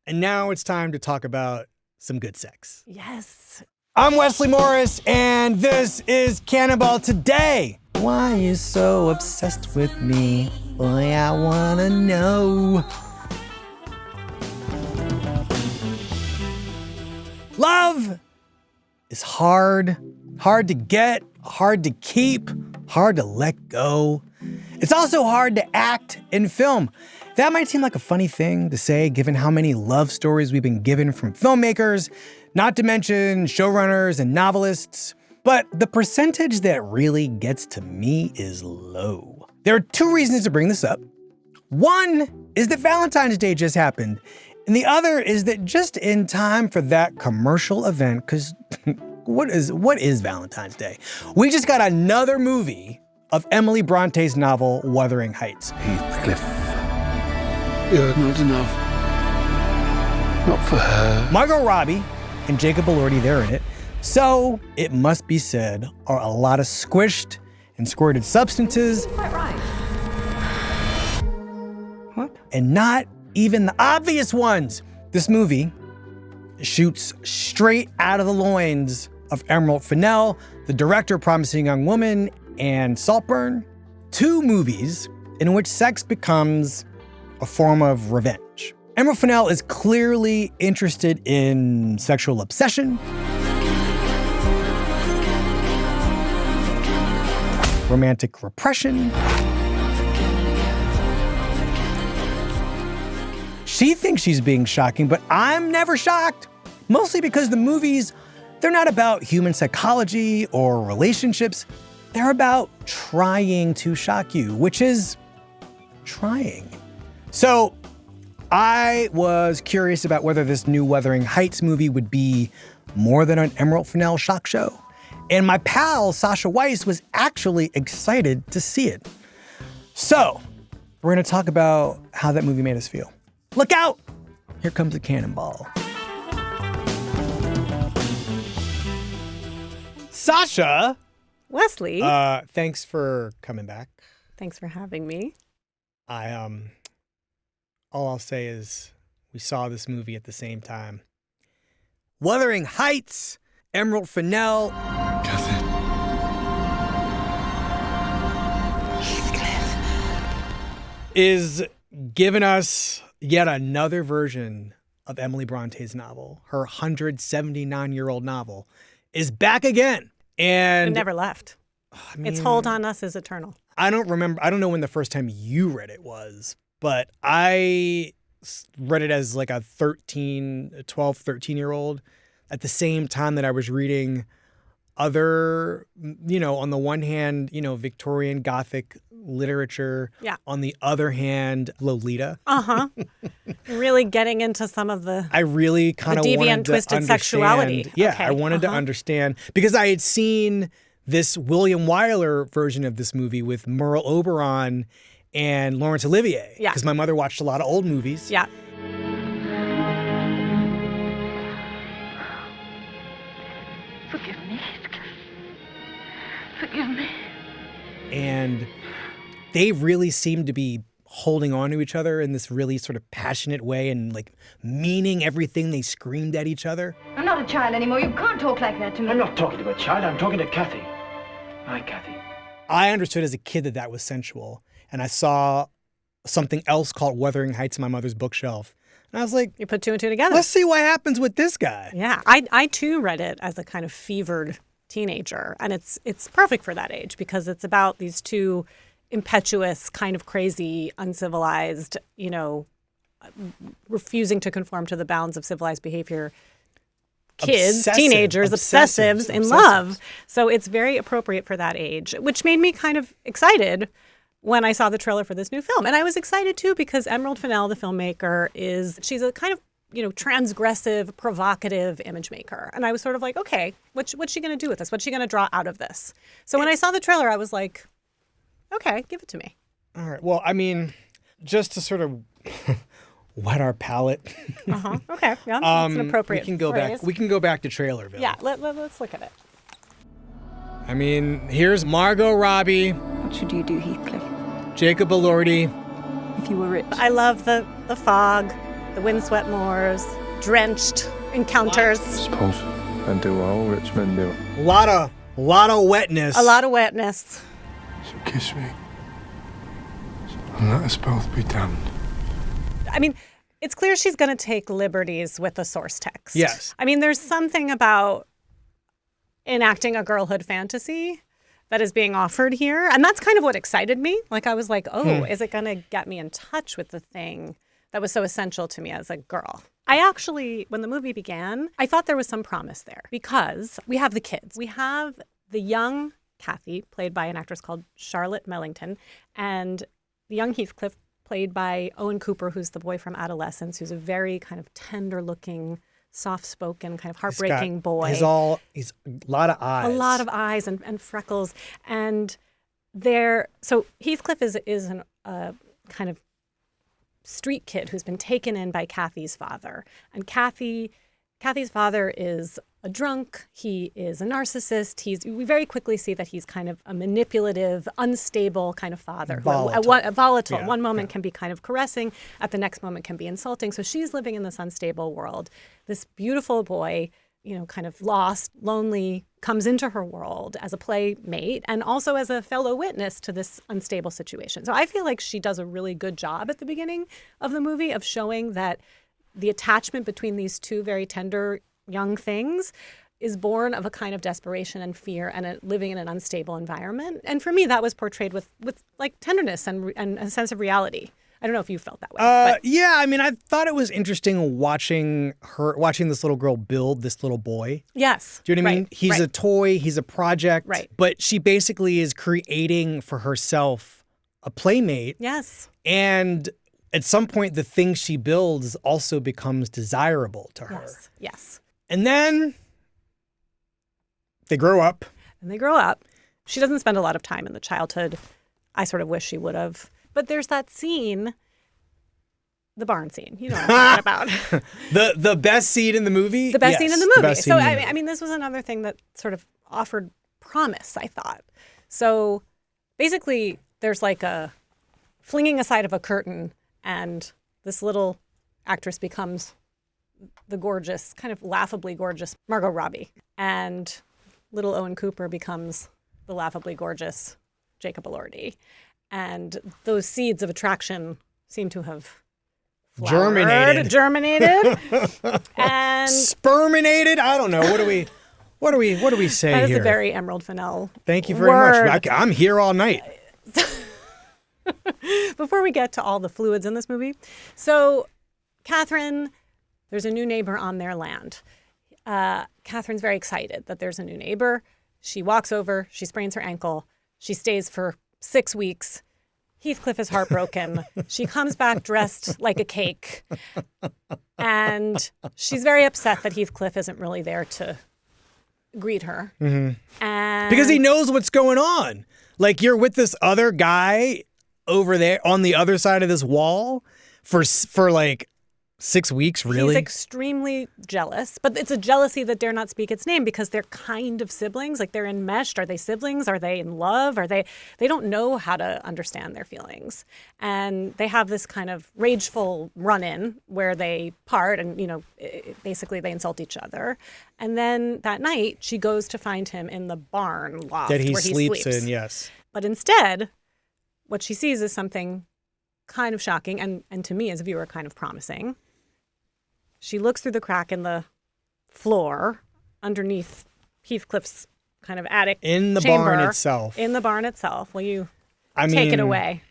And now it's time to talk about some good sex. Yes. I'm Wesley Morris, and this is Cannonball Today. Why are you so obsessed with me? Boy, I wanna know. Love is hard to get, hard to keep, hard to let go. It's also hard to act in film. That might seem like a funny thing to say, given how many love stories we've been given from filmmakers, not to mention showrunners and novelists. But the percentage that really gets to me is low. There are two reasons to bring this up. One is that Valentine's Day just happened, and the other is that just in time for that commercial event, because what is Valentine's Day? We just got another movie of Emily Brontë's novel, Wuthering Heights. Heathcliff, you're not enough. Not for her. Margot Robbie and Jacob Elordi, they're in it. So, it must be said, are a lot of squished and squirted substances. Quite right. What? And not even the obvious ones. This movie shoots straight out of the loins of Emerald Fennell, the director of Promising Young Woman and Saltburn. Two movies in which sex becomes a form of revenge. Emerald Fennell is clearly interested in sexual obsession, romantic repression. She thinks she's being shocking, but I'm never shocked. Mostly because the movies, they're not about human psychology or relationships. They're about trying to shock you, which is trying. So I was curious about whether this new Wuthering Heights movie would be more than an Emerald Fennell shock show. And my pal, Sasha Weiss, was actually excited to see it. So we're gonna talk about how that movie made us feel. Look out! Here comes a cannonball. Sasha! Wesley. Thanks for coming back. Thanks for having me. All I'll say is we saw this movie at the same time. Wuthering Heights, Emerald Fennell. Cathy. Is giving us yet another version of Emily Bronte's novel. Her 179-year-old novel is back again. And It never left. I mean, Its hold on us is eternal. I don't know when the first time you read it was, but I read it as like a 12, 13-year-old at the same time that I was reading other, on the one hand, Victorian Gothic literature. Yeah. On the other hand, Lolita. Uh-huh. Really getting into some of the I really kind of wanted deviant, to twisted understand. sexuality. Yeah, Okay. I wanted to understand because I had seen this William Wyler version of this movie with Merle Oberon and Laurence Olivier. Yeah. Because my mother watched a lot of old movies. Yeah. Forgive me, Heathcliff. Forgive me. And they really seemed to be holding on to each other in this really sort of passionate way and like meaning everything they screamed at each other. I'm not a child anymore. You can't talk like that to me. I'm not talking to a child. I'm talking to Cathy. Hi, Cathy. I understood as a kid that that was sensual. And I saw something else called Wuthering Heights on my mother's bookshelf. And I was like, You put two and two together. let's see what happens with this guy. Yeah. I too read it as a kind of fevered teenager. And it's perfect for that age because it's about these two impetuous, kind of crazy, uncivilized, refusing to conform to the bounds of civilized behavior kids, teenagers, obsessives in love. So it's very appropriate for that age, which made me kind of excited when I saw the trailer for this new film. And I was excited too because Emerald Fennell, the filmmaker, she's a kind of, transgressive, provocative image maker. And I was sort of like, okay, what's she going to do with this? What's she going to draw out of this? So when I saw the trailer, I was like, okay, give it to me. All right. Well, I mean, just to sort of whet our palate. Uh-huh. Okay. Yeah. That's an appropriate We can go phrase. back. We can go back to Trailerville. Yeah. Let's look at it. I mean, here's Margot Robbie, What should you do, Heathcliff, Jacob Elordi. if you were rich? I love the fog, the windswept moors, drenched encounters. I suppose I do what all rich men do. A lot of wetness. A lot of wetness. So kiss me. And let us both be damned. I mean, it's clear she's going to take liberties with the source text. Yes. I mean, there's something about enacting a girlhood fantasy that is being offered here. And that's kind of what excited me. Like, I was like, oh, is it going to get me in touch with the thing that was so essential to me as a girl? I actually, when the movie began, I thought there was some promise there because we have the kids. We have the young Cathy, played by an actress called Charlotte Mellington, and the young Heathcliff, played by Owen Cooper, who's the boy from Adolescence, who's a very kind of tender-looking, soft-spoken, kind of heartbreaking boy. He's a lot of eyes. A lot of eyes and freckles. And so Heathcliff is a kind of street kid who's been taken in by Cathy's father. And Cathy's father is a drunk. He is a narcissist. We very quickly see that he's kind of a manipulative, unstable kind of father. Volatile. Yeah, One moment can be kind of caressing. At the next moment can be insulting. So she's living in this unstable world. This beautiful boy, kind of lost, lonely, comes into her world as a playmate and also as a fellow witness to this unstable situation. So I feel like she does a really good job at the beginning of the movie of showing that the attachment between these two very tender young things is born of a kind of desperation and fear and living in an unstable environment. And for me, that was portrayed with like tenderness and a sense of reality. I don't know if you felt that way. Yeah, I mean, I thought it was interesting watching this little girl build this little boy. Yes. Do you know what I mean? He's a toy, he's a project. Right. But she basically is creating for herself a playmate. Yes. And at some point, the thing she builds also becomes desirable to her. Yes. And then they grow up. She doesn't spend a lot of time in the childhood. I sort of wish she would have. But there's that scene, the barn scene. You know what I'm talking about. The best scene in the movie? The best scene in the movie. So, I mean, this was another thing that sort of offered promise, I thought. So basically, there's like a flinging aside of a curtain, and this little actress becomes the gorgeous, kind of laughably gorgeous Margot Robbie. And little Owen Cooper becomes the laughably gorgeous Jacob Elordi. And those seeds of attraction seem to have germinated, and sperminated. I don't know. What do we say that is here? a very Emerald Fennell. Thank you very much. I'm here all night. Before we get to all the fluids in this movie, so Catherine, there's a new neighbor on their land. Catherine's very excited that there's a new neighbor. She walks over. She sprains her ankle. She stays for 6 weeks. Heathcliff is heartbroken. She comes back dressed like a cake. And she's very upset that Heathcliff isn't really there to greet her. Mm-hmm. And because he knows what's going on. Like, you're with this other guy over there on the other side of this wall for like 6 weeks, really? He's extremely jealous, but it's a jealousy that dare not speak its name because they're kind of siblings. Like, they're enmeshed. Are they siblings? Are they in love? They don't know how to understand their feelings. And they have this kind of rageful run-in where they part and, basically they insult each other. And then that night, she goes to find him in the barn loft that where he sleeps in, yes. But instead, what she sees is something kind of shocking and to me as a viewer kind of promising. She looks through the crack in the floor underneath Heathcliff's kind of attic in the chamber, barn itself. In the barn itself. Will you take it away?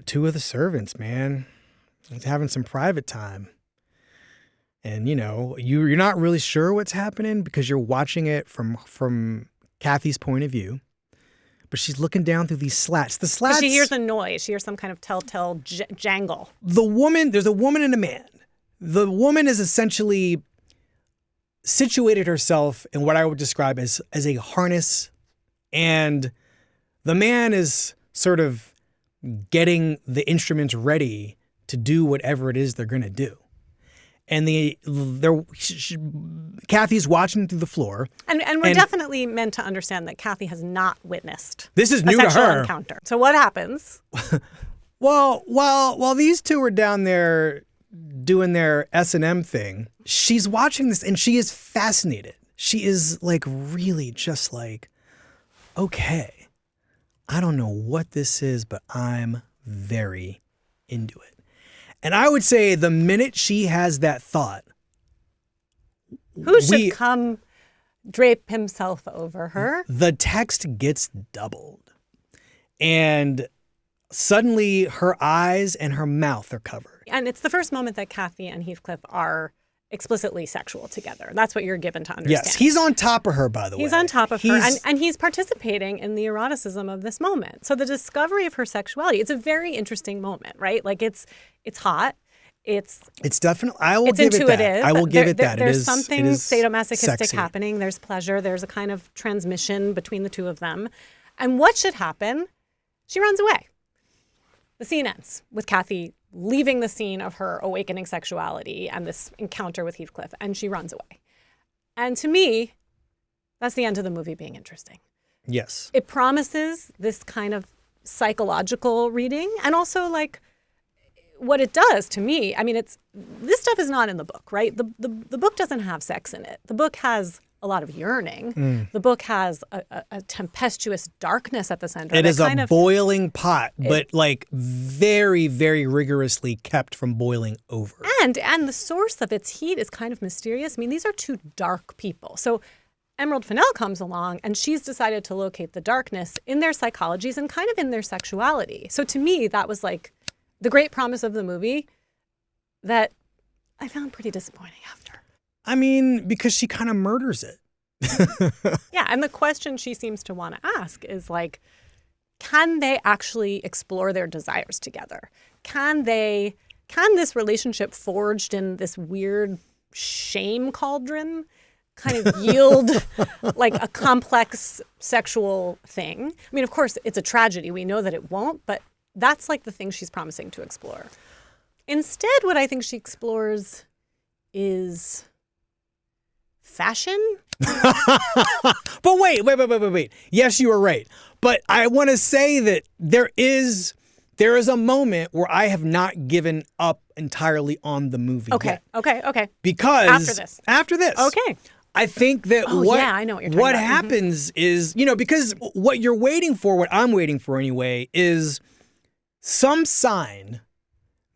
Two of the servants, man. He's having some private time. And, you're not really sure what's happening because you're watching it from Cathy's point of view. But she's looking down through these slats. The slats. She hears a noise. She hears some kind of telltale jangle. There's a woman and a man. The woman is essentially situated herself in what I would describe as a harness, and the man is sort of getting the instruments ready to do whatever it is they're going to do. And Cathy's watching through the floor. And we're definitely meant to understand that Cathy has not witnessed this is a new to sexual her. Encounter. So what happens? Well, while these two are down there doing their S&M thing, she's watching this and she is fascinated. She is like really just like, okay, I don't know what this is, but I'm very into it. And I would say the minute she has that thought, who should come drape himself over her? The text gets doubled. And suddenly her eyes and her mouth are covered. And it's the first moment that Cathy and Heathcliff are explicitly sexual together. That's what you're given to understand. Yes, he's on top of her, by the way. He's on top of her, and he's participating in the eroticism of this moment. So the discovery of her sexuality, it's a very interesting moment, right? Like it's hot. It's definitely, I will give intuitive. it that. I will give it that. There's something sadomasochistic sexy. happening. There's pleasure. There's a kind of transmission between the two of them. And what should happen? She runs away. The scene ends with Cathy leaving the scene of her awakening sexuality and this encounter with Heathcliff, and she runs away. And to me, that's the end of the movie being interesting. Yes. It promises this kind of psychological reading, and also like what it does to me. I mean, this stuff is not in the book, right? The book doesn't have sex in it. The book has a lot of yearning. The book has a tempestuous darkness at the center. It is a boiling pot, but like very, very rigorously kept from boiling over. And the source of its heat is kind of mysterious. I mean, these are two dark people. So Emerald Fennell comes along, and she's decided to locate the darkness in their psychologies and kind of in their sexuality. So to me, that was like the great promise of the movie that I found pretty disappointing after. I mean, because she kind of murders it. Yeah, and the question she seems to want to ask is like, can they actually explore their desires together? Can this relationship forged in this weird shame cauldron kind of yield like a complex sexual thing? I mean, of course, it's a tragedy. We know that it won't, but that's like the thing she's promising to explore. Instead, what I think she explores is fashion. But wait. Yes, you are right. But I want to say that there is a moment where I have not given up entirely on the movie yet. Okay. Because after this. Okay. I think that I know what you're talking about. happens is, because what you're waiting for, what I'm waiting for anyway, is some sign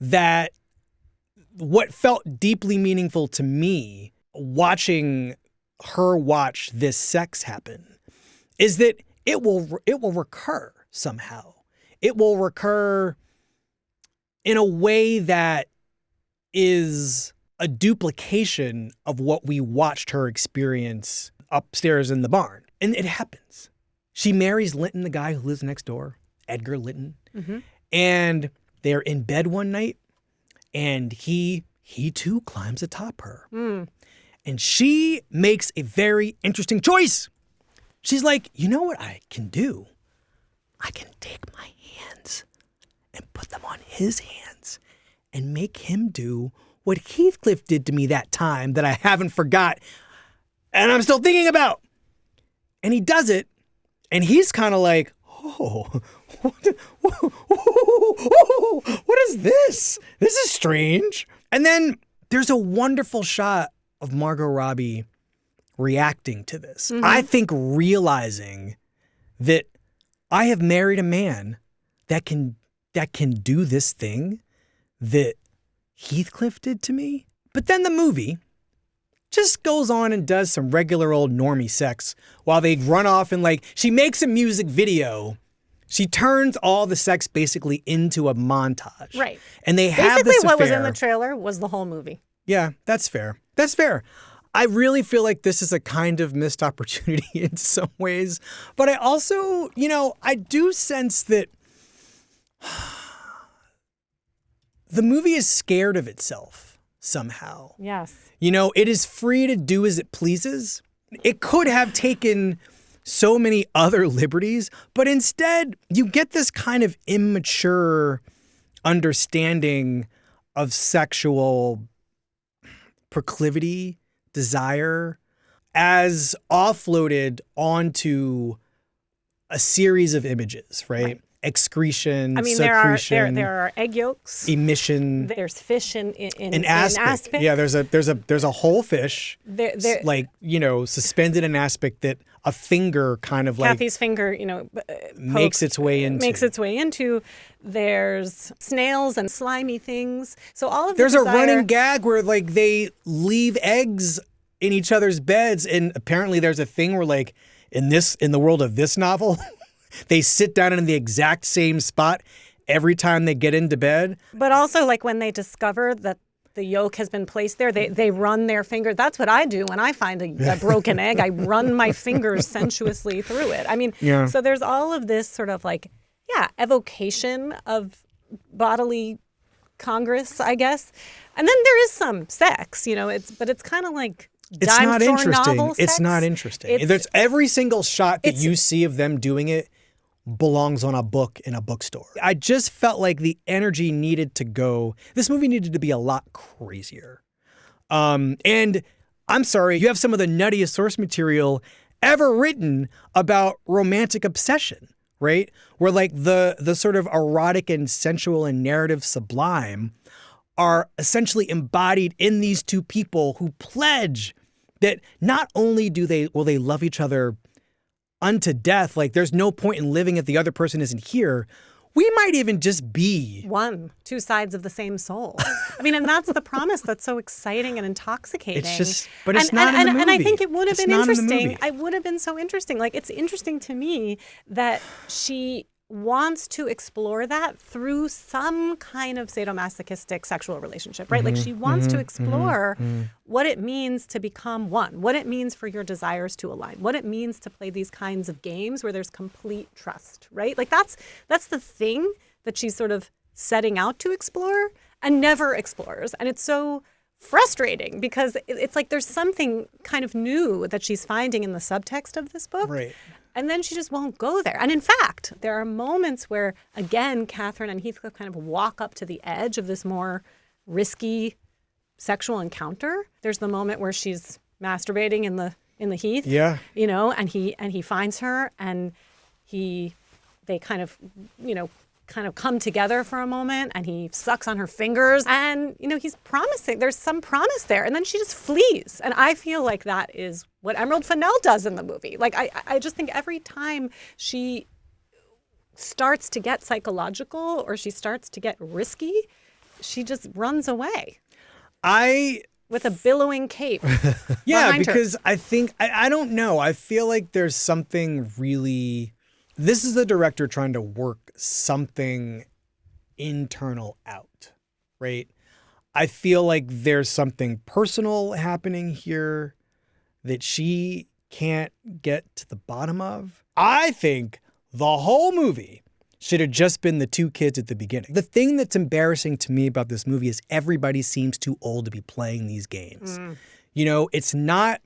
that what felt deeply meaningful to me watching her watch this sex happen is that it will recur somehow. It will recur in a way that is a duplication of what we watched her experience upstairs in the barn. And it happens. She marries Linton, the guy who lives next door, Edgar Linton. Mm-hmm. And they're in bed one night, and he too climbs atop her. Mm. And she makes a very interesting choice. She's like, you know what I can do? I can take my hands and put them on his hands and make him do what Heathcliff did to me that time that I haven't forgot and I'm still thinking about. And he does it, and he's kind of like, oh, what is this? This is strange. And then there's a wonderful shot of Margot Robbie reacting to this. Mm-hmm. I think realizing that I have married a man that can do this thing that Heathcliff did to me. But then the movie just goes on and does some regular old normie sex while they run off and she makes a music video. She turns all the sex basically into a montage. Right. And they have this affair. What was in the trailer was the whole movie. Yeah, that's fair. That's fair. I really feel like this is a kind of missed opportunity in some ways. But I also, I do sense that the movie is scared of itself somehow. Yes. It is free to do as it pleases. It could have taken so many other liberties, but instead you get this kind of immature understanding of sexual proclivity, desire, as offloaded onto a series of images, right? excretion, I mean, secretion, there are egg yolks, emission. There's fish in aspic. Yeah, there's a whole fish, suspended in aspic that a finger kind of Kathy's finger, makes its way into. There's snails and slimy things. So all of there's a running gag where they leave eggs in each other's beds, and apparently there's a thing where in the world of this novel. They sit down in the exact same spot every time they get into bed. But also, when they discover that the yolk has been placed there, they run their finger. That's what I do when I find a broken egg. I run my fingers sensuously through it. I mean, so there's all of this sort of evocation of bodily congress, I guess. And then there is some sex, but it's kind of like it's not interesting. Novel sex. It's not interesting. There's every single shot that you see of them doing it belongs on a book in a bookstore. I just felt like the energy needed to go. This movie needed to be a lot crazier. And I'm sorry, you have some of the nuttiest source material ever written about romantic obsession, right? Where the sort of erotic and sensual and narrative sublime are essentially embodied in these two people who pledge that not only will they love each other unto death, there's no point in living if the other person isn't here. We might even just be two sides of the same soul. I mean, and that's the promise that's so exciting and intoxicating. But it's not in the movie. And I think it would have been interesting. I would have been so interesting. It's interesting to me that she wants to explore that through some kind of sadomasochistic sexual relationship, right? She wants to explore what it means to become one, what it means for your desires to align, what it means to play these kinds of games where there's complete trust, right? That's the thing that she's sort of setting out to explore and never explores. And it's so frustrating because it's there's something kind of new that she's finding in the subtext of this book. Right. And then she just won't go there. And in fact, there are moments where, again, Catherine and Heathcliff kind of walk up to the edge of this more risky sexual encounter. There's the moment where she's masturbating in the heath. Yeah. And he finds her and they kind of come together for a moment, and he sucks on her fingers, and he's promising, there's some promise there, and then she just flees. And I feel like that is what Emerald Fennell does in the movie. I just think every time she starts to get psychological or she starts to get risky, she just runs away with a billowing cape. Yeah, because I think I don't know, I feel like there's something really. This is the director trying to work something internal out, right? I feel like there's something personal happening here that she can't get to the bottom of. I think the whole movie should have just been the two kids at the beginning. The thing that's embarrassing to me about this movie is everybody seems too old to be playing these games. It's not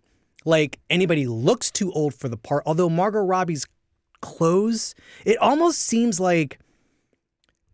like anybody looks too old for the part, although Margot Robbie's clothes, it almost seems like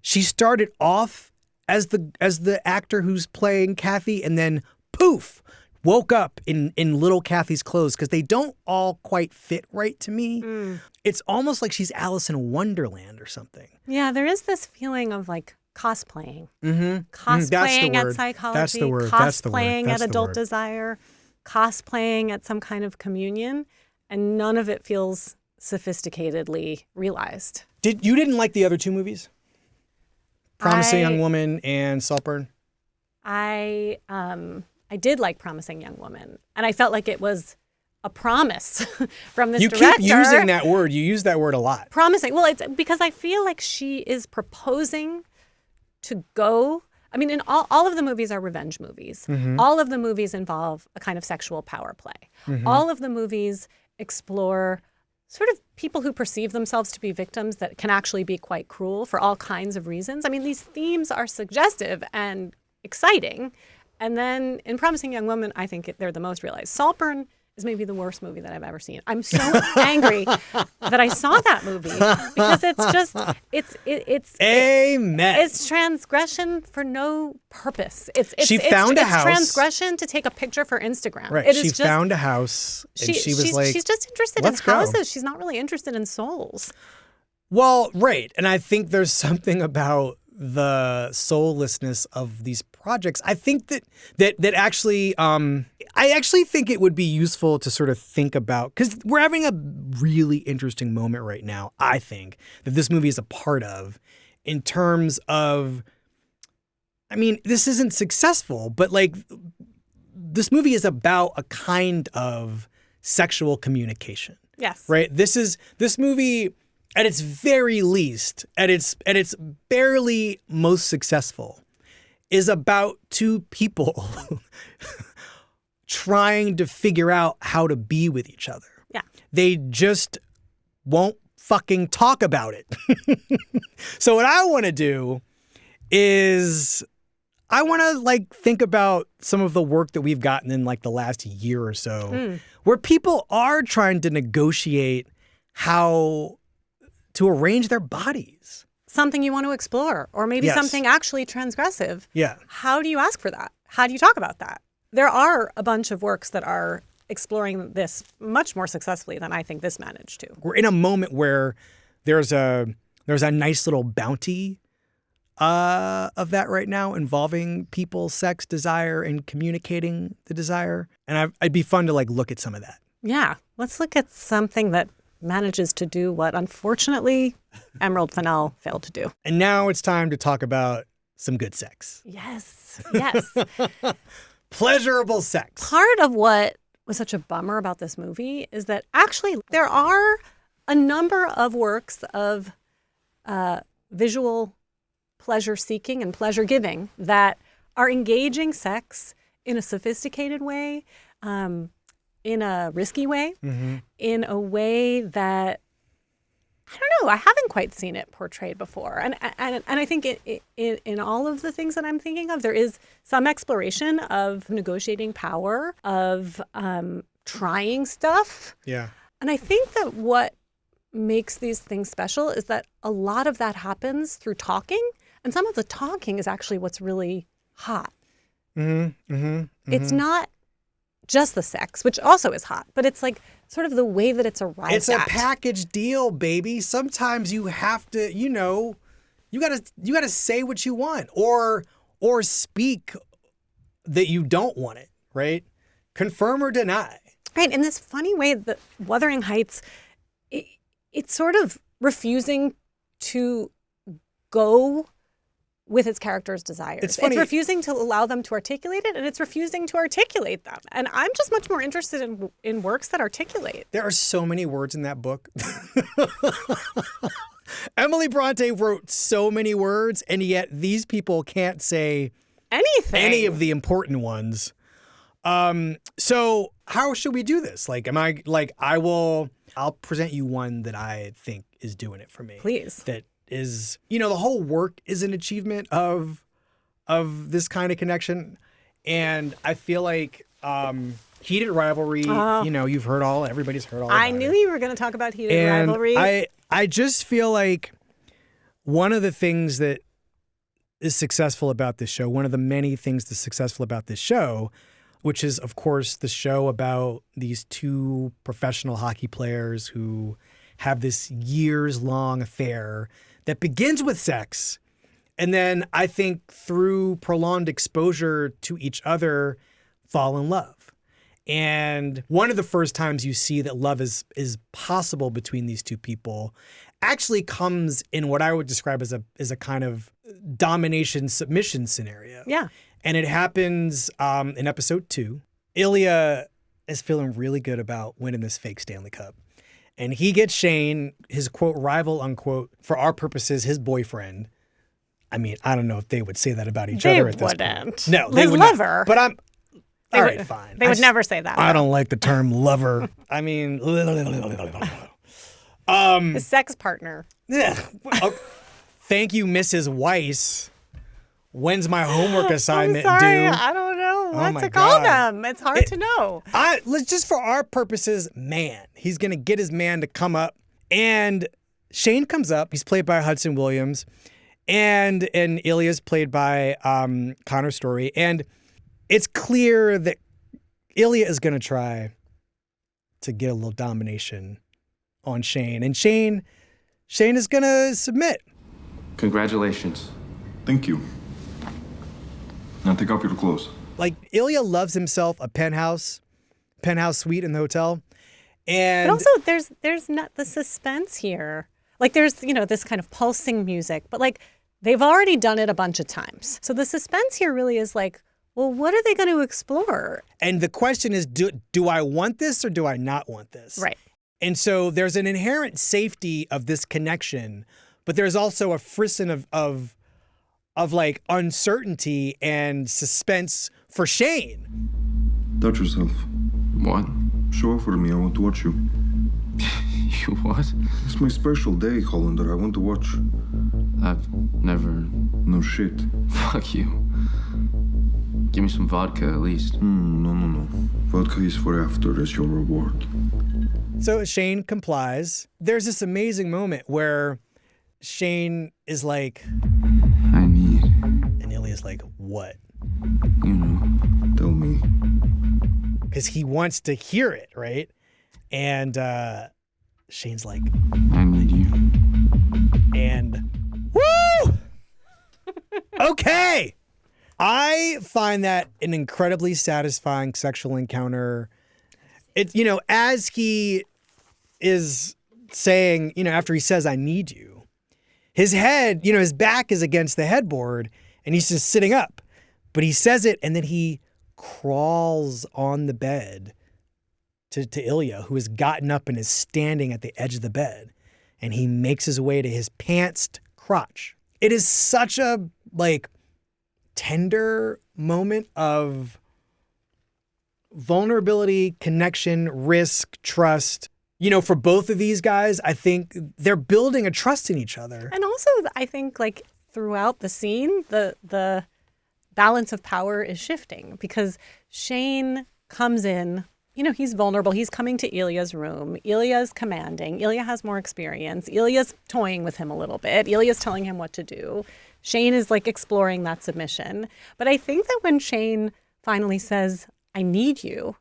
she started off as the actor who's playing Cathy, and then poof, woke up in little Cathy's clothes, because they don't all quite fit right to me. It's almost like she's Alice in Wonderland or something. Yeah, there is this feeling of cosplaying. Cosplaying at psychology. That's the word. Cosplaying at adult desire. Cosplaying at some kind of communion. And none of it feels sophisticatedly realized. You didn't like the other two movies? Promising Young Woman and Saltburn? I did like Promising Young Woman, and I felt like it was a promise from this director. You keep using that word. You use that word a lot. Promising. Well, it's because I feel like she is proposing to go. I mean, in all of the movies are revenge movies. All of the movies involve a kind of sexual power play. All of the movies explore sort of people who perceive themselves to be victims that can actually be quite cruel for all kinds of reasons. I mean, these themes are suggestive and exciting. And then in Promising Young Woman, I think they're the most realized. Saltburn is maybe the worst movie that I've ever seen. I'm so angry that I saw that movie, because it's just, it's Amen. It's transgression for no purpose. It's transgression to take a picture for Instagram. Right. She found a house and she was like, she's just interested in houses. She's not really interested in souls. Well, right. And I think there's something about the soullessness of these projects. I think that actually, I actually think it would be useful to sort of think about, because we're having a really interesting moment right now, I think, that this movie is a part of, in terms of, I mean, this isn't successful, but like, this movie is about a kind of sexual communication. Yes. Right? This movie, at its very least, at its barely most successful, is about two people trying to figure out how to be with each other. Yeah. They just won't fucking talk about it. So what I want to do is I want to like think about some of the work that we've gotten in like the last year or so, where people are trying to negotiate how to arrange their bodies. Something you want to explore, or maybe Yes. something actually transgressive. Yeah. How do you ask for that? How do you talk about that? There are a bunch of works that are exploring this much more successfully than I think this managed to. We're in a moment where there's a nice little bounty of that right now, involving people's sex desire and communicating the desire. And I'd be fun to like look at some of that. Yeah. Let's look at something that manages to do what, unfortunately, Emerald Fennell failed to do. And now it's time to talk about some good sex. Yes. Yes. Pleasurable sex. Part of what was such a bummer about this movie is that actually there are a number of works of visual pleasure seeking and pleasure giving that are engaging sex in a sophisticated way, in a risky way, in a way that, I don't know, I haven't quite seen it portrayed before. And I think in all of the things that I'm thinking of, there is some exploration of negotiating power, of trying stuff. Yeah. And I think that what makes these things special is that a lot of that happens through talking. And some of the talking is actually what's really hot. It's not just the sex, which also is hot, but it's like sort of the way that it's arrived It's at. a package deal, baby. Sometimes you have to, you gotta say what you want, or speak that you don't want it, right? Confirm or deny. Right. In this funny way, the Wuthering Heights, it's sort of refusing to go with its characters' desires. It's funny. It's refusing to allow them to articulate it, and it's refusing to articulate them. And I'm just much more interested in works that articulate. There are so many words in that book. Emily Brontë wrote so many words, and yet these people can't say Anything. any of the important ones. So how should we do this? Like, I'll present you one that I think is doing it for me. Please. That is, the whole work is an achievement of this kind of connection. And I feel like Heated Rivalry, you've heard everybody's heard all about I knew it. you were going to talk about Heated And Rivalry. I just feel like one of the things that is successful about this show, one of the many things that's successful about this show, which is, of course, the show about these two professional hockey players who have this years-long affair that begins with sex. And then I think through prolonged exposure to each other, fall in love. And one of the first times you see that love is possible between these two people actually comes in what I would describe as a kind of domination submission scenario. Yeah. And it happens in episode 2. Ilya is feeling really good about winning this fake Stanley Cup. And he gets Shane, his quote, rival, unquote, for our purposes, his boyfriend. I mean, I don't know if they would say that about each other at this point. No, they His would lover. not. But all right, fine. They would never say that. I don't like the term lover. I mean, His sex partner. yeah. Thank you, Mrs. Weiss. When's my homework assignment I'm sorry, due? I don't know what my to call God. them. It's hard to know. Let's just for our purposes, man. He's gonna get his man to come up, and Shane comes up. He's played by Hudson Williams, and Ilya's played by Connor Story, and it's clear that Ilya is gonna try to get a little domination on Shane, and Shane Shane is going to submit. Congratulations. Thank you. Now take off your clothes. Like, Ilya loves himself a penthouse suite in the hotel. And but also there's not the suspense here. Like, there's, you know, this kind of pulsing music, but like they've already done it a bunch of times. So the suspense here really is like, well, what are they going to explore? And the question is, do I want this or do I not want this? Right. And so there's an inherent safety of this connection, but there's also a frisson of like uncertainty and suspense for Shane. Touch yourself. What? Show off for me. I want to watch you. You what? It's my special day, Hollander. I want to watch. I've never... No shit. Fuck you. Give me some vodka at least. No. Vodka is for after as your reward. So Shane complies. There's this amazing moment where Shane is like... I need... And Ilya's like, what? You know. Tell me. Because he wants to hear it, right? And Shane's like... I need you. And... Woo! Okay! I find that an incredibly satisfying sexual encounter. It, you know, as he is saying, you know, after he says, I need you, his head, you know, his back is against the headboard and he's just sitting up. But he says it and then he crawls on the bed to Ilya, who has gotten up and is standing at the edge of the bed. And he makes his way to his pantsed crotch. It is such a, like, tender moment of vulnerability, connection, risk, trust. You know, for both of these guys, I think they're building a trust in each other. And also, I think, like, throughout the scene, the balance of power is shifting because Shane comes in, you know, he's vulnerable. He's coming to Ilya's room. Ilya's commanding. Ilya has more experience. Ilya's toying with him a little bit. Ilya's telling him what to do. Shane is like exploring that submission. But I think that when Shane finally says, I need you,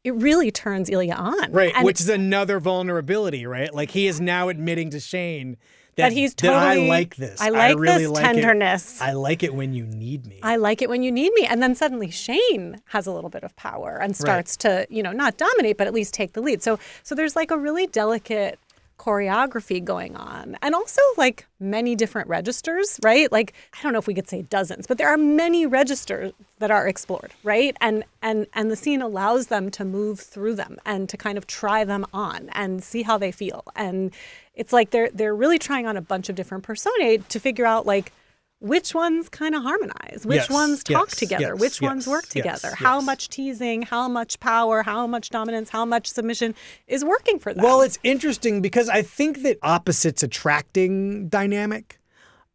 it really turns Ilya on. Right, and which is another vulnerability, right? Like he is now admitting to Shane that he's totally, I like this. I like really this like tenderness. I like it when you need me. I like it when you need me. And then suddenly Shane has a little bit of power and starts to, you know, not dominate, but at least take the lead. So there's like a really delicate choreography going on. And also like many different registers, right? Like, I don't know if we could say dozens, but there are many registers that are explored, right? And the scene allows them to move through them and to kind of try them on and see how they feel. And it's like they're really trying on a bunch of different personae to figure out like which ones kind of harmonize, which ones talk together, which ones work together, how much teasing, how much power, how much dominance, how much submission is working for them. Well, it's interesting because I think that opposites attracting dynamic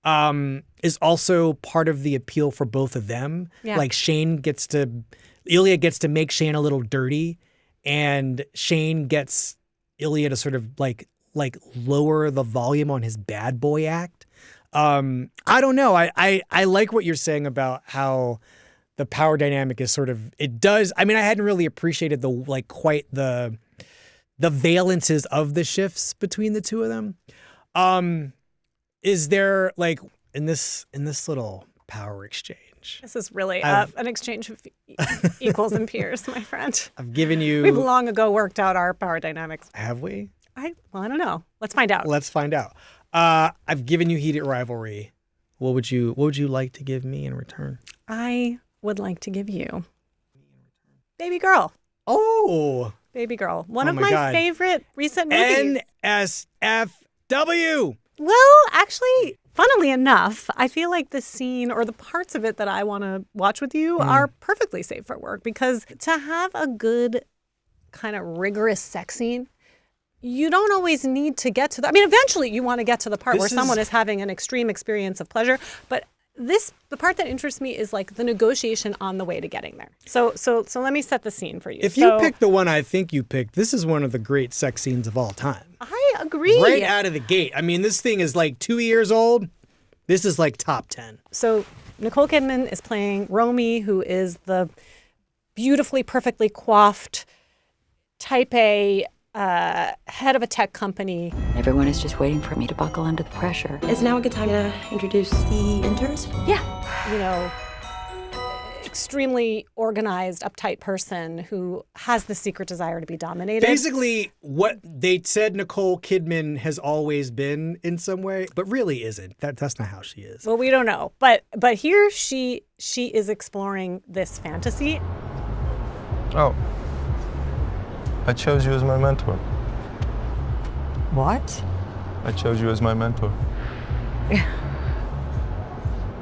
is also part of the appeal for both of them. Yeah. Like Ilya gets to make Shane a little dirty, and Shane gets Ilya to sort of like lower the volume on his bad boy act. I don't know. I like what you're saying about how the power dynamic is sort of, it does. I mean, I hadn't really appreciated quite the valences of the shifts between the two of them. Is there like in this little power exchange? This is really an exchange of equals and peers, my friend. I've given you. We've long ago worked out our power dynamics. Have we? I don't know. Let's find out. Let's find out. I've given you heated rivalry. What would you like to give me in return? I would like to give you Babygirl. Oh, Babygirl. One of my favorite recent movies. NSFW. Well, actually, funnily enough, I feel like the scene or the parts of it that I want to watch with you are perfectly safe for work because to have a good kind of rigorous sex scene, you don't always need to get to that. I mean, eventually you want to get to the part where someone is having an extreme experience of pleasure. But the part that interests me is like the negotiation on the way to getting there. So let me set the scene for you. If you pick the one I think you picked, this is one of the great sex scenes of all time. I agree. Right out of the gate. I mean, this thing is like 2 years old. This is like top 10. So Nicole Kidman is playing Romy, who is the beautifully, perfectly coiffed type A head of a tech company. Everyone is just waiting for me to buckle under the pressure. Is now a good time to introduce the interns? Yeah. You know, extremely organized, uptight person who has the secret desire to be dominated. Basically, what they said Nicole Kidman has always been in some way, but really isn't. That's not how she is. Well, we don't know. But here she is exploring this fantasy. Oh. I chose you as my mentor. What? I chose you as my mentor.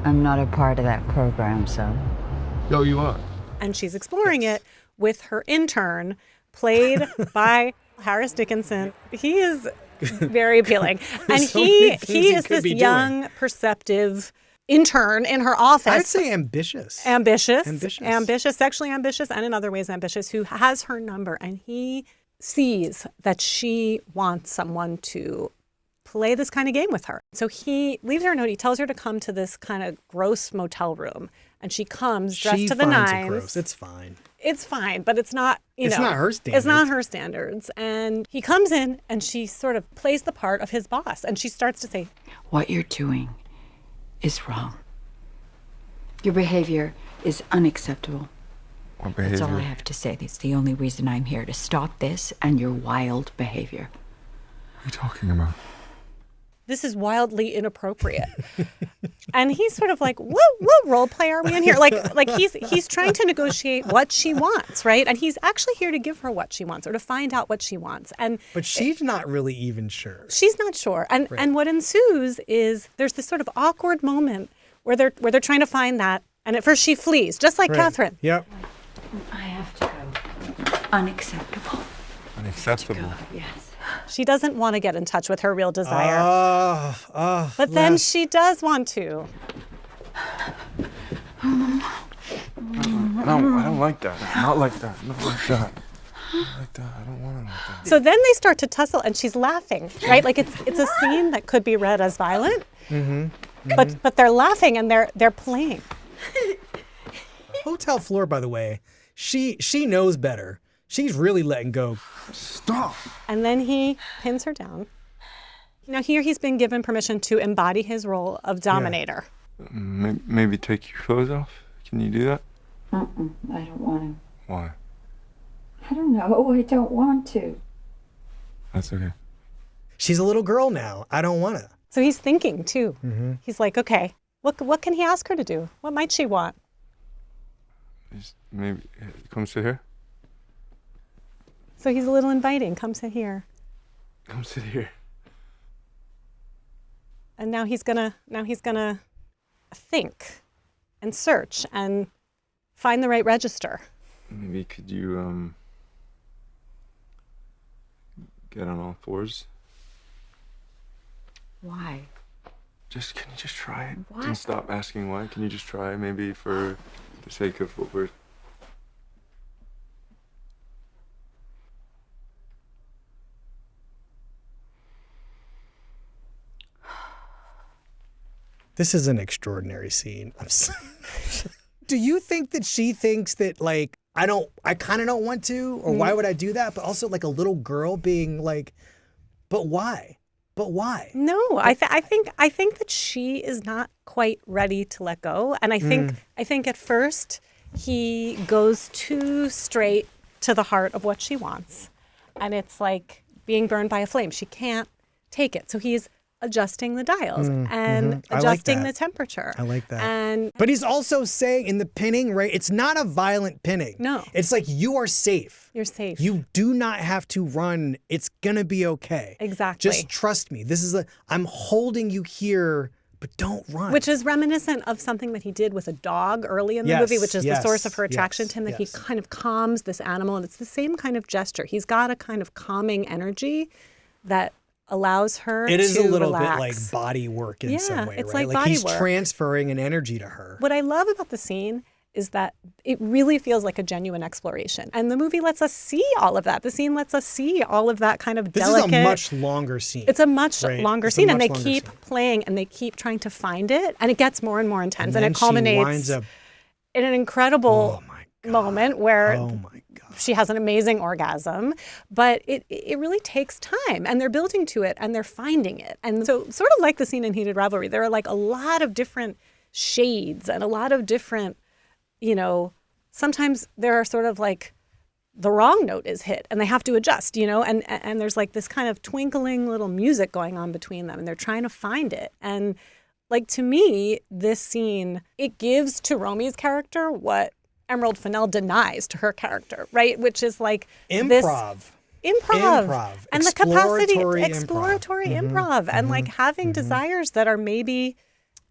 I'm not a part of that program, so. Yo, you are. And she's exploring it with her intern, played by Harris Dickinson. He is very appealing. And he is this young, perceptive intern in her office. I'd say ambitious. Ambitious, sexually ambitious, and in other ways ambitious, who has her number. And he sees that she wants someone to play this kind of game with her. So he leaves her a note. He tells her to come to this kind of gross motel room. And she comes dressed to the nines. Gross. It's fine. It's fine, but it's not, it's not her standards. It's not her standards. And he comes in and she sort of plays the part of his boss. And she starts to say, what you're doing is wrong. Your behavior is unacceptable. What behavior? That's all I have to say. That's the only reason I'm here, to stop this and your wild behavior. What are you talking about? this is wildly inappropriate. And he's sort of like, what role play are we in here? Like he's trying to negotiate what she wants, right? And he's actually here to give her what she wants or to find out what she wants. But she's not really even sure. She's not sure. And right. and what ensues is there's this sort of awkward moment where they're trying to find that. And at first she flees, just like right. Catherine. Yep. I have to go. Unacceptable. Unacceptable. Yes. She doesn't want to get in touch with her real desire. But then yes. she does want to. I don't like that. Not like that. Not like that. Not like that. I don't want it like that. So then they start to tussle and she's laughing, right? Like it's a scene that could be read as violent. Mm-hmm. Mm-hmm. But they're laughing and they're playing. Hotel floor, by the way, she knows better. She's really letting go. Stop. And then he pins her down. Now here he's been given permission to embody his role of dominator. Yeah. Maybe take your clothes off. Can you do that? I don't want to. Why? I don't know. I don't want to. That's okay. She's a little girl now. I don't want to. So he's thinking too. Mm-hmm. He's like, okay, what can he ask her to do? What might she want? Just maybe come sit here. So he's a little inviting. Come sit here. Come sit here. And now he's gonna think and search and find the right register. Maybe could you get on all fours? Why? Can you just try it? What? And stop asking why. Can you just try, maybe for the sake of what we're... This is an extraordinary scene. Do you think that she thinks that, like, I kind of don't want to, or why would I do that? But also, like, a little girl being like, but why? But why? No, I think that she is not quite ready to let go. And I think at first he goes too straight to the heart of what she wants. And it's like being burned by a flame. She can't take it. So he's adjusting the dials and adjusting the temperature. I like that. But he's also saying in the pinning, right? It's not a violent pinning. No. It's like, you are safe. You're safe. You do not have to run. It's going to be okay. Exactly. Just trust me. I'm holding you here, but don't run. Which is reminiscent of something that he did with a dog early in the movie, which is the source of her attraction to him, that he kind of calms this animal. And it's the same kind of gesture. He's got a kind of calming energy that allows her to relax. It is a little bit like body work in some way, it's right? like he's work. Transferring an energy to her. What I love about the scene is that it really feels like a genuine exploration. And the movie lets us see all of that. The scene lets us see all of that kind of delicate... This is a much longer scene. It's a much longer scene, and they keep playing, and they keep trying to find it, and it gets more and more intense, and it culminates in an incredible moment where she has an amazing orgasm, but it really takes time, and they're building to it and they're finding it. And so sort of like the scene in Heated Rivalry, there are like a lot of different shades and a lot of different, sometimes there are sort of like the wrong note is hit and they have to adjust, and there's like this kind of twinkling little music going on between them and they're trying to find it. And like, to me, this scene, it gives to Romy's character what Emerald Fennell denies to her character, right? Which is like improv. And the capacity, exploratory improv, and like having desires that are maybe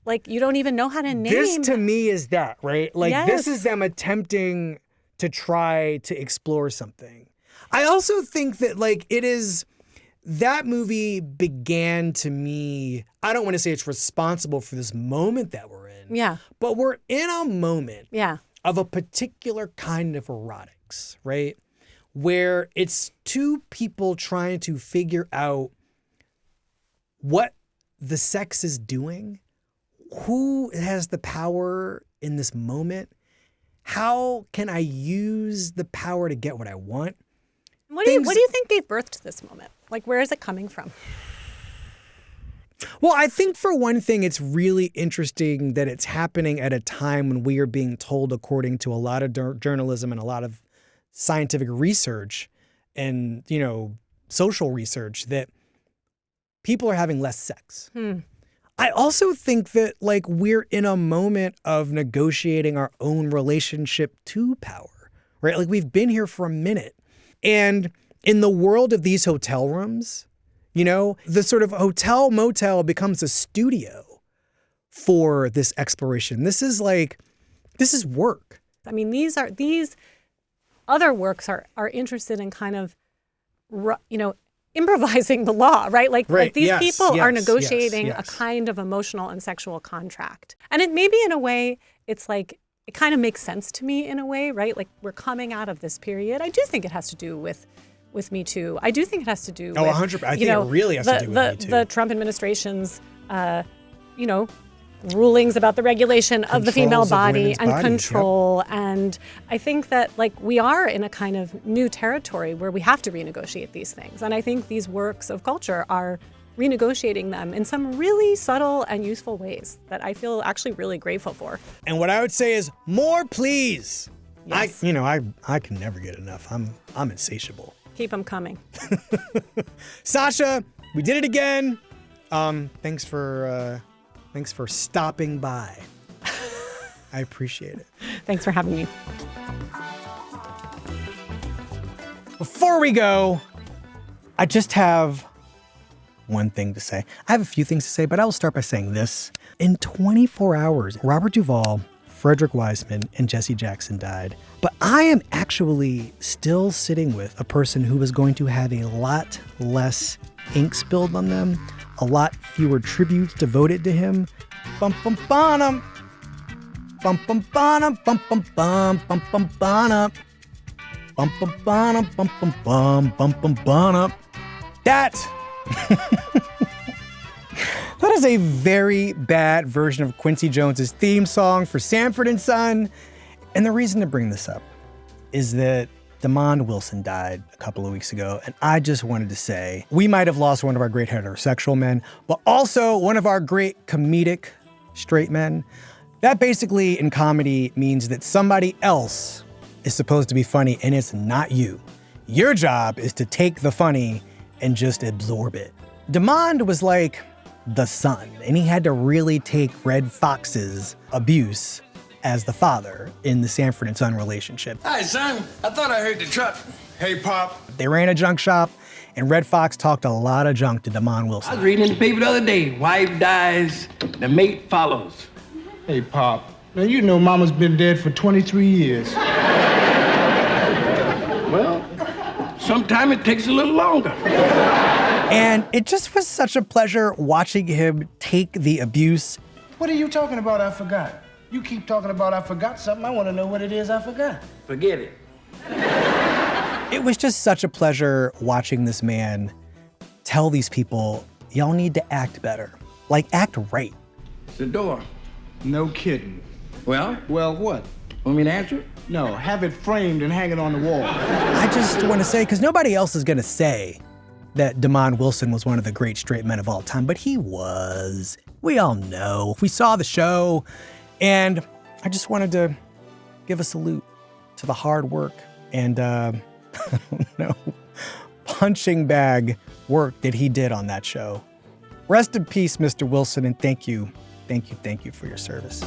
like you don't even know how to name. This to me is that, right? Like this is them attempting to try to explore something. I also think that like that movie began to me, I don't want to say it's responsible for this moment that we're in. Yeah. But we're in a moment. Yeah. Of a particular kind of erotics, right? Where it's two people trying to figure out what the sex is doing, who has the power in this moment, how can I use the power to get what I want? What do you think gave birth to this moment? Like, where is it coming from? Well, I think for one thing, it's really interesting that it's happening at a time when we are being told, according to a lot of journalism and a lot of scientific research and, social research, that people are having less sex. I also think that like we're in a moment of negotiating our own relationship to power, right? Like we've been here for a minute. And in the world of these hotel rooms, the sort of hotel motel becomes a studio for this exploration. This is work. I mean, these other works are interested in kind of, improvising the law, right? Like these people are negotiating a kind of emotional and sexual contract. And it maybe in a way, it's like, it kind of makes sense to me in a way, right? Like we're coming out of this period. I do think it has to do with Me Too. I do think it has to do with 100%. I think it really has to do with Me Too. The Trump administration's, rulings about the regulation of the female body and control. Yep. And I think that like we are in a kind of new territory where we have to renegotiate these things. And I think these works of culture are renegotiating them in some really subtle and useful ways that I feel actually really grateful for. And what I would say is more, please. Yes. I can never get enough. I'm insatiable. Keep them coming. Sasha, we did it again. Thanks for stopping by. I appreciate it. Thanks for having me. Before we go, I just have one thing to say. I have a few things to say, but I will start by saying this. In 24 hours, Robert Duvall, Frederick Wiseman, and Jesse Jackson died. But I am actually still sitting with a person who is going to have a lot less ink spilled on them, a lot fewer tributes devoted to him. Bum bum bum bum bum bum bum bum bum bum bum bum bum bum bum bum bum bum bum bum. That is a very bad version of Quincy Jones's theme song for Sanford and Son. And the reason to bring this up is that Demond Wilson died a couple of weeks ago, and I just wanted to say we might have lost one of our great heterosexual men, but also one of our great comedic straight men. That basically in comedy means that somebody else is supposed to be funny, and it's not you. Your job is to take the funny and just absorb it. Demond was like the son, and he had to really take Red Fox's abuse as the father in the Sanford and Son relationship. Hi, son. I thought I heard the truck. Hey, Pop. They ran a junk shop, and Red Fox talked a lot of junk to Demond Wilson. I was reading in the paper the other day. Wife dies, the mate follows. Hey, Pop. Now, you know Mama's been dead for 23 years. Well, sometimes it takes a little longer. And it just was such a pleasure watching him take the abuse. What are you talking about? I forgot. You keep talking about I forgot something. I want to know what it is I forgot. Forget it. It was just such a pleasure watching this man tell these people, y'all need to act better. Like, act right. It's the door. No kidding. Well, Well, what? want me to answer it? No, have it framed and hang it on the wall. I just want to say, because nobody else is going to say that Damon Wilson was one of the great straight men of all time, but he was. We all know. We saw the show, and I just wanted to give a salute to the hard work and, I don't know, punching bag work that he did on that show. Rest in peace, Mr. Wilson, and thank you for your service.